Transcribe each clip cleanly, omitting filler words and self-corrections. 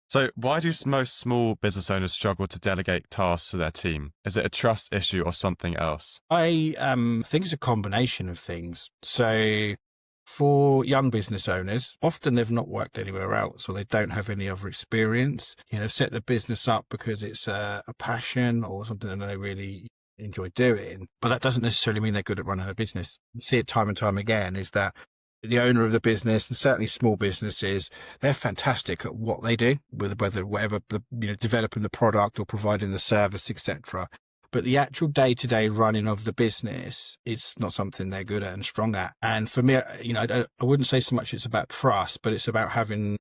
So why do most small business owners struggle to delegate tasks to their team? Is it a trust issue or something else? I think it's a combination of things. So for young business owners, often they've not worked anywhere else or they don't have any other experience. Set the business up because it's a passion or something that they really enjoy doing. But that doesn't necessarily mean they're good at running a business. You see it time and time again is that the owner of the business, and certainly small businesses, they're fantastic at what they do, with whatever developing the product or providing the service, etc. But the actual day-to-day running of the business is not something they're good at and strong at. And for me, I wouldn't say so much it's about trust, but it's about having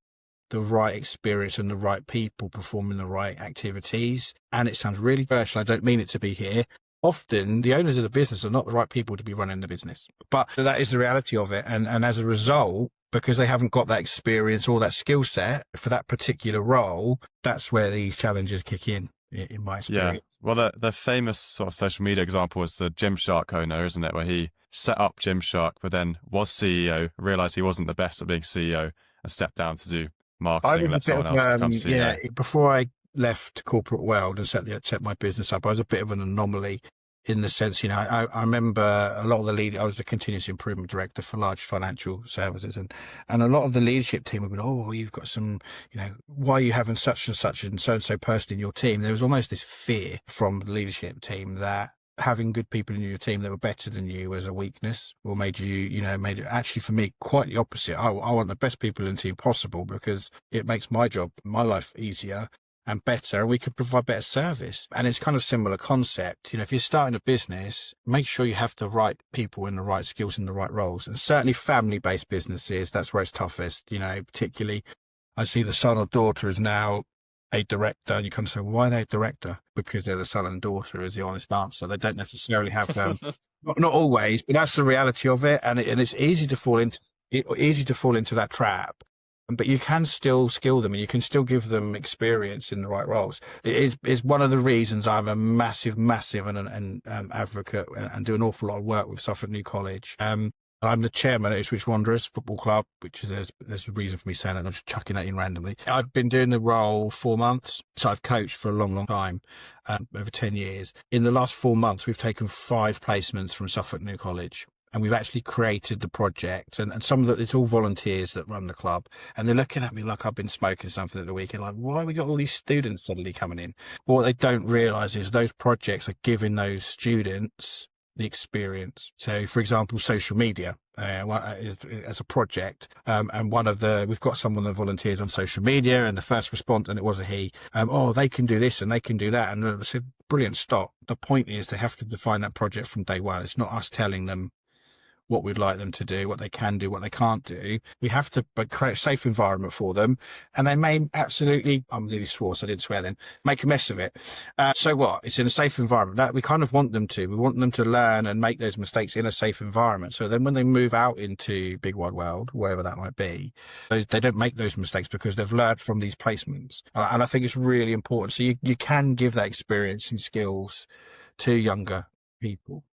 the right experience and the right people performing the right activities. And it sounds really personal. I don't mean it to be here. Often the owners of the business are not the right people to be running the business, but that is the reality of it. And as a result, because they haven't got that experience or that skill set for that particular role, that's where these challenges kick in my Yeah. experience. Well, the famous sort of social media example was the Gymshark owner, isn't it? Where he set up Gymshark, but then was CEO, realized he wasn't the best at being CEO and stepped down to do I marketing and was a let bit someone of, else become CEO. before I left corporate world and set my business up, I was a bit of an anomaly in the sense, I remember a lot of the I was a continuous improvement director for large financial services, and a lot of the leadership team would be, oh, well, you've got some, why are you having such and so person in your team? There was almost this fear from the leadership team that having good people in your team that were better than you was a weakness, or made it actually, for me, quite the opposite. I want the best people in the team possible because it makes my job, my life easier and better, and we can provide better service. And it's kind of similar concept. If you're starting a business, make sure you have the right people in the right skills in the right roles. And certainly family-based businesses, that's where it's toughest, particularly I see the son or daughter is now a director, and you kind of say, well, why are they a director? Because they're the son and daughter is the honest answer. They don't necessarily have not always, but that's the reality of it. And it's easy to fall into that trap. But you can still skill them and you can still give them experience in the right roles. It is one of the reasons I'm a massive and advocate and do an awful lot of work with Suffolk New College. I'm the chairman at Ipswich Wanderers Football Club, which is there's a reason for me saying that. I'm just chucking that in randomly. I've been doing the role 4 months, so I've coached for a long time, over 10 years. In the last 4 months, we've taken 5 placements from Suffolk New College. And we've actually created the project, and some of it's all volunteers that run the club. And they're looking at me like I've been smoking something at the weekend, like, why have we got all these students suddenly coming in? But what they don't realise is those projects are giving those students the experience. So, for example, social media as a project, and we've got someone that volunteers on social media, and the first response, and it was a he, they can do this and they can do that, and I said, brilliant, stop. The point is they have to define that project from day one. It's not us telling them what we'd like them to do, what they can do, what they can't do. We have to create a safe environment for them. And they may absolutely, I'm nearly swore, so I didn't swear then, make a mess of it. So what? It's in a safe environment. That we kind of want them to. We want them to learn and make those mistakes in a safe environment. So then when they move out into big wide world, wherever that might be, they don't make those mistakes because they've learned from these placements. And I think it's really important. So you can give that experience and skills to younger people.